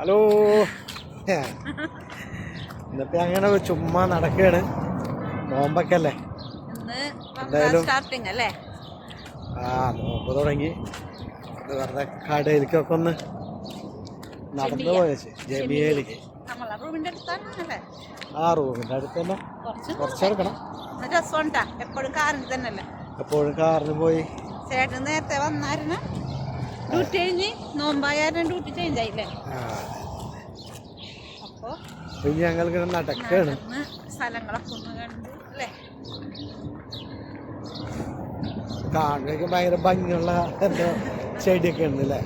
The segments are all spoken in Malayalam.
ഹലോ. ഇന്നിപ്പോ അങ്ങനെ ചുമ്മാ നടക്കുകയാണ്. നോമ്പൊക്കെ അല്ലേ, എന്തായാലും നോമ്പ് തുടങ്ങി. വെറുതെ കടയിലേക്കൊക്കെ ഒന്ന് നടന്നു പോയച്ച് ജമിയയിലേക്ക്. റൂമിന്റെ അടുത്ത് തന്നെ, കുറച്ചെടുക്കണം. എപ്പോഴും കാറിന് പോയി. ചേട്ടൻ നേരത്തെ വന്നായിരുന്നു, ഡ്യൂട്ടി കഴിഞ്ഞ് നോമ്പായാലും ഡ്യൂട്ടി ചേഞ്ച് ആയില്ലേ. അപ്പൊ ഞങ്ങൾക്ക് നടക്കാണ്. സ്ഥലങ്ങളൊക്കെ ഒന്ന് കണ്ട് അല്ലേ, കാണുക ഭയങ്കര ഭംഗിയുള്ള എന്തോ ചെടിയൊക്കെ ഉണ്ട് അല്ലേ.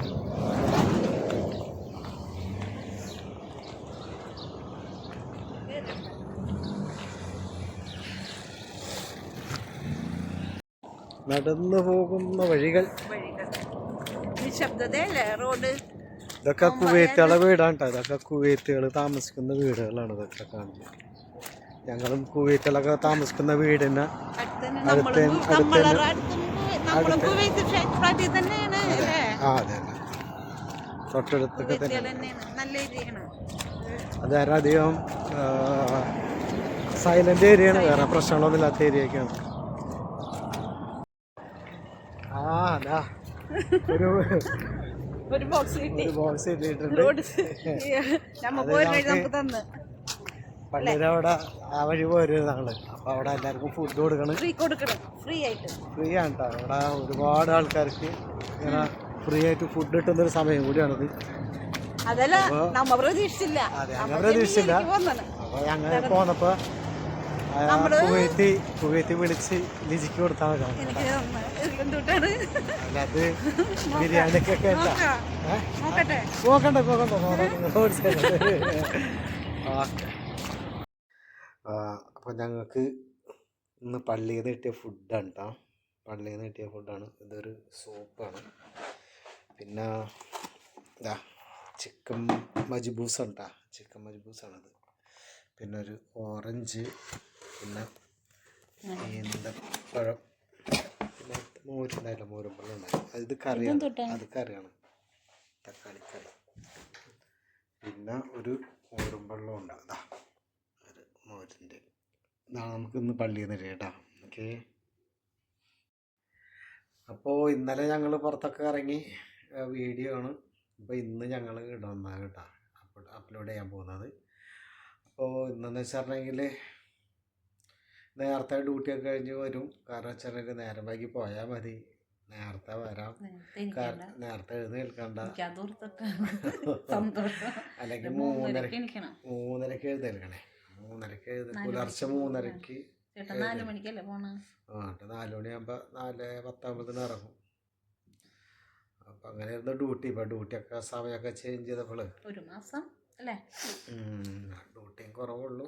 നടന്നു പോകുന്ന വഴികൾ, നിശബ്ദതയല്ലേ റോഡ്. ഇതൊക്കെ കുവൈത്തുകളെ വീടാണ് കേട്ടോ. ഇതൊക്കെ കുവൈത്തുകൾ താമസിക്കുന്ന വീടുകളാണ് ഇതൊക്കെ കാണുന്നത്. ഞങ്ങളും കുവൈത്തുകളൊക്കെ താമസിക്കുന്ന വീടിന് അതെ തൊട്ടടുത്തൊക്കെ തന്നെ. അത് അധികം സൈലന്റ് ഏരിയയാണ്, വേറെ പ്രശ്നങ്ങളൊന്നും ഇല്ലാത്ത ഏരിയയൊക്കെയാണ്. അതാ ഒരു ബോക്സ് കിട്ടിയിട്ടുണ്ട്. പള്ളിയുടെ അവിടെ ആ വഴി പോരുന്നത് ഞങ്ങള്. അപ്പൊ അവിടെ എല്ലാവർക്കും ഫുഡ് കൊടുക്കണം, ഫ്രീ ആണ് കേട്ടോ. അവിടെ ഒരുപാട് ആൾക്കാർക്ക് ഇങ്ങനെ ഫ്രീ ആയിട്ട് ഫുഡ് കിട്ടുന്ന ഒരു സമയം കൂടിയാണത്. അതെ, ഞങ്ങൾ പ്രതീക്ഷിച്ചില്ല. അപ്പൊ ഞങ്ങൾ പോന്നപ്പോ കുവൈത്തി വിളിച്ച് ലിജിക്ക് കൊടുത്താൽ മതി. അത് ബിരിയാണിക്കൊക്കെ പോകണ്ട. അപ്പൊ ഞങ്ങൾക്ക് ഇന്ന് പള്ളിയിൽ നിന്ന് കിട്ടിയ ഫുഡാണ് കേട്ടോ. പള്ളിയിൽ നിന്ന് കിട്ടിയ ഫുഡാണ്. ഇതൊരു സൂപ്പാണ്. പിന്നെ ഇതാ ചിക്കൻ മജ്ബൂസാണ് കേട്ടോ. ചിക്കൻ മജ്ബൂസാണത്. പിന്നെ ഒരു ഓറഞ്ച്, പിന്നെ ഈന്തപ്പഴം, പിന്നെ മോരുണ്ടായില്ല, മോരുമ്പഴം ഉണ്ടായി. ഇത് കറിയാണ്, അത് കറിയാണ്, തക്കാളി കറി. പിന്നെ ഒരു മോരുമ്പള്ളം ഉണ്ടാകും. ഒരു മോരിൻ്റെ ഇതാണ് നമുക്ക് ഇന്ന് പള്ളിയിൽ നിന്ന് കേട്ടോ. ഓക്കെ. അപ്പോൾ ഇന്നലെ ഞങ്ങൾ പുറത്തൊക്കെ ഇറങ്ങി വീഡിയോ ആണ്. അപ്പോൾ ഇന്ന് ഞങ്ങൾ ഇടുന്നതാണ് കേട്ടോ, അപ്ലോഡ് ചെയ്യാൻ പോകുന്നത്. അപ്പോൾ ഇന്നെന്ന് വെച്ചിട്ടുണ്ടെങ്കിൽ നേരത്തെ ഡ്യൂട്ടിയൊക്കെ കഴിഞ്ഞ് വരും. കാരണം വെച്ചിട്ടുണ്ടെങ്കിൽ നേരം വൈകി പോയാൽ മതി, നേരത്തെ വരാം, നേരത്തെ എഴുന്നേൽക്കണ്ട. അല്ലെങ്കിൽ മൂന്നരക്ക് എഴുന്നേൽക്കണേ. പുലർച്ചെ 3:30. 4 മണിക്കല്ലേ പോണേ? 4 മണിയാകുമ്പോ 4:10 ഇറങ്ങും. അപ്പൊ അങ്ങനെയായിരുന്നു ഡ്യൂട്ടി. ഇപ്പൊ ഡ്യൂട്ടിയൊക്കെ സമയമൊക്കെ ചേഞ്ച് ചെയ്തപ്പോൾ ഒരു മാസം അല്ലേ ഡ്യൂട്ടിയും കുറവുള്ളൂ.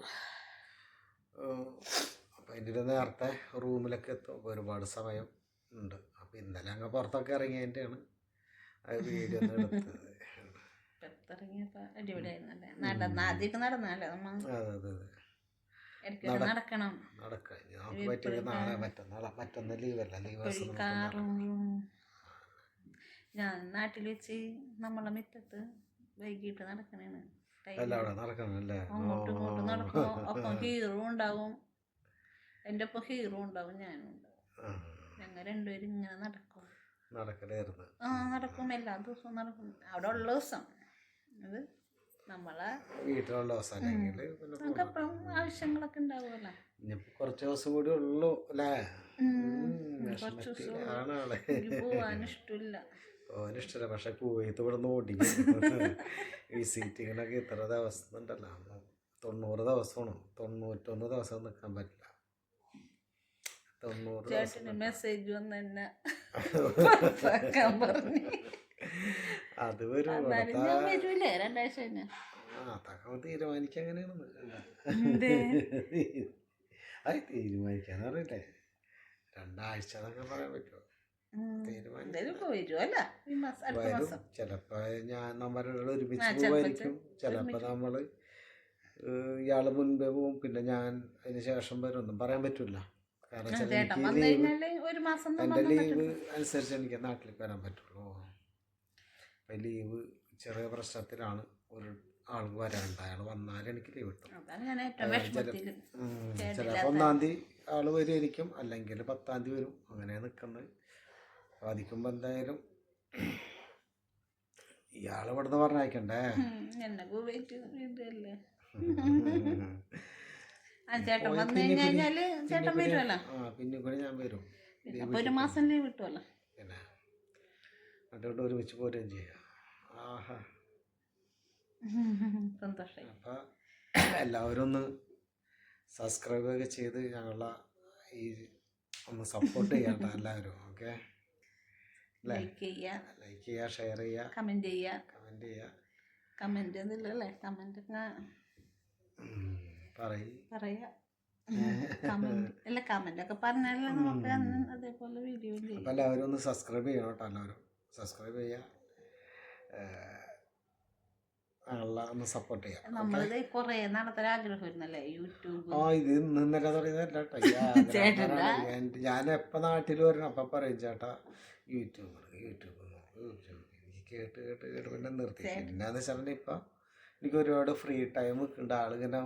അപ്പൊ അതിൻ്റെ നേരത്തെ റൂമിലൊക്കെ എത്തും. ഒരുപാട് സമയം ഉണ്ട്. അപ്പൊ ഇന്നലെ അങ്ങ് പുറത്തൊക്കെ ഇറങ്ങിയതിൻ്റെയാണ് വീഡിയോ എടുത്തത്. മറ്റൊന്ന് ലീവല്ല, ഞാൻ നാട്ടിൽ വെച്ച് നമ്മളെ മുറ്റത്ത് വൈകിട്ട് നടക്കണേണ്. അങ്ങോട്ടും ഇങ്ങോട്ടും നടക്കും. ഒപ്പം ഹീറോ ഉണ്ടാവും, എൻ്റെ ഒപ്പം ഹീറോ ഉണ്ടാവും, ഞാനും ഉണ്ടാവും. ഞങ്ങൾ രണ്ടുപേരും ഇങ്ങനെ നടക്കും. നടക്കും, എല്ലാ ദിവസവും നടക്കും. അവിടെ ഉള്ള ദിവസം അത് നമ്മളെ വീട്ടിലുള്ള നമുക്കപ്പം ആവശ്യങ്ങളൊക്കെ ഉണ്ടാവുമല്ലോ. കുറച്ച് ദിവസം കൂടി ഉള്ളൂ അല്ലേ. കുറച്ച് ദിവസം പോവാനിഷ്ടമില്ല. ഇഷ്ടമല്ല. പക്ഷെ കുവൈത്ത് ഇവിടെ നിന്ന് ഓടി വിസിറ്റിങ്ങിനൊക്കെ ഇത്ര ദിവസം ഉണ്ടല്ലോ, 90 ദിവസമാണ്. 91 ദിവസം നിൽക്കാൻ പറ്റില്ല. 90 ചേട്ടന് മെസ്സേജ് വന്നെ അത് വരും. വരൂലേ 2 ആഴ്ച കഴിഞ്ഞ തീരുമാനിക്കുക. അങ്ങനെയാണ് അത് തീരുമാനിക്കാന്ന് അറിയില്ലേ. 2 ആഴ്ച എന്നൊക്കെ പറയാൻ പറ്റുമോ? ചിലപ്പോ നമ്മളുടെ ഒരുമിച്ച് പോവായിരിക്കും. ചിലപ്പോ നമ്മള് ഇയാള് മുൻപേ പോവും, പിന്നെ ഞാൻ അതിന് ശേഷം വരും. ഒന്നും പറയാൻ പറ്റൂല. കാരണം എൻ്റെ ലീവ് അനുസരിച്ച് എനിക്ക് നാട്ടിലേക്ക് വരാൻ പറ്റുള്ളൂ. അപ്പം ലീവ് ചെറിയ പ്രശ്നത്തിലാണ് ഒരു ആൾ വരാനുണ്ട്. അയാൾ വന്നാൽ എനിക്ക് ലീവ് കിട്ടും. അതാണ് ഞാൻ ഏറ്റവും വിഷമത്തിൽ ചിലപ്പോൾ 1-ാം തീയതി ആൾ വരുമായിരിക്കും, അല്ലെങ്കിൽ 10-ാം തീയതി വരും. അങ്ങനെ നിൽക്കുന്നത്. ബാധിക്കുമ്പോൾ എന്തായാലും ഇയാൾ ഇവിടുന്ന് പറഞ്ഞയക്കണ്ടേ. എന്നെ പോയിട്ട് ഇതല്ലേ ചേട്ടൻ വന്നു കഴിഞ്ഞാല് ചേട്ടൻ വരുമല്ലോ. പിന്നെ കൂടെ ഞാൻ വരും. അപ്പൊ ഒരു മാസം ലീവ് കിട്ടുമല്ലോ. പിന്നെ അതുകൊണ്ട് ഒരുമിച്ച് പോരുകയും ചെയ്യാം. ആഹാ സന്തോഷമായി. അപ്പം എല്ലാവരും ഒന്ന് സബ്സ്ക്രൈബ് ഒക്കെ ചെയ്ത് ഞങ്ങളെ ഈ ഒന്ന് സപ്പോർട്ട് ചെയ്യാട്ടോ എല്ലാവരും. ഓക്കെ, ലൈക്ക് ചെയ്യുക, ഷെയർ ചെയ്യുക, കമന്റ് ചെയ്യുക. കമന്റ് ഒന്നുമില്ലല്ലേ, കമന്റ് പറയാ. കമന്റ് ഒക്കെ പറഞ്ഞാലേ നമുക്ക് അതേപോലെ വീഡിയോ ചെയ്യും. അപ്പം എല്ലാവരും ഒന്ന് സബ്സ്ക്രൈബ് ചെയ്യണം കേട്ടോ. എല്ലാവരും സബ്സ്ക്രൈബ് ചെയ്യുക, ഒന്ന് സപ്പോർട്ട് ചെയ്യാം. നമ്മളിത് കൊറേ നാളത്തെ ആഗ്രഹമായിരുന്നല്ലേ യൂട്യൂബ്. ഇത് ഇന്നലെ തുടങ്ങിയതല്ല കേട്ടോ. ഞാൻ എപ്പോൾ നാട്ടിൽ വരണം അപ്പം പറയും ചേട്ടാ യൂട്യൂബ് എനിക്ക് കേട്ട് പിന്നെ നിർത്തി. പിന്നെന്ന് വെച്ചിട്ടുണ്ടെങ്കിൽ ഇപ്പം എനിക്ക് ഒരുപാട് ഫ്രീ ടൈം ഉണ്ട്. ആളിങ്ങനെ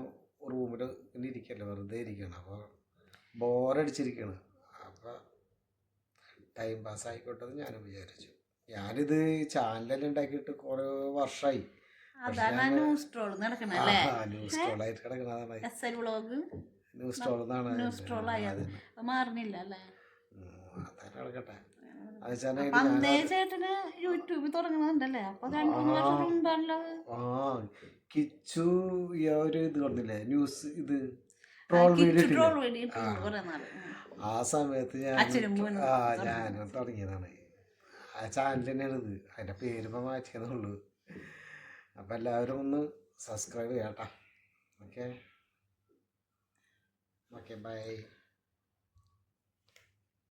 റൂമിൽ ഇങ്ങനെ ഇരിക്കല്ലോ, വെറുതെ ഇരിക്കണം. അപ്പോൾ ബോറടിച്ചിരിക്കണം. അപ്പോൾ ടൈം പാസ് ആയിക്കോട്ടെ എന്ന് ഞാനും വിചാരിച്ചു. ഞാനിത് ചാനലെല്ലാം ഉണ്ടാക്കിയിട്ട് കുറേ വർഷമായി. ന്യൂസ് സ്ട്രോൾ ആയിട്ട് കിടക്കണതാണ്. ന്യൂസ് സ്ട്രോൾ മാറുന്നില്ല അല്ലേ. അതാണ് കിടക്കട്ടെ. ചേട്ടന് യൂട്യൂബ് തുടങ്ങുന്നുണ്ടല്ലേ. അപ്പൊ 2-3 വർഷം മുമ്പാണല്ലോ കിച്ചു ഒരു ഇത് പറഞ്ഞില്ലേ, ന്യൂസ് ഇത് ട്രോൾ വീഡിയോ. ആ സമയത്ത് ഞാൻ തുടങ്ങിയതാണ്. ആ ചാനൽ തന്നെയാണ് ഇത്. അതിൻ്റെ പേര് ഇപ്പം മാറ്റിയതുള്ളൂ. അപ്പം എല്ലാവരും ഒന്ന് സബ്സ്ക്രൈബ് ചെയ്യാം കേട്ടോ. Okay, by.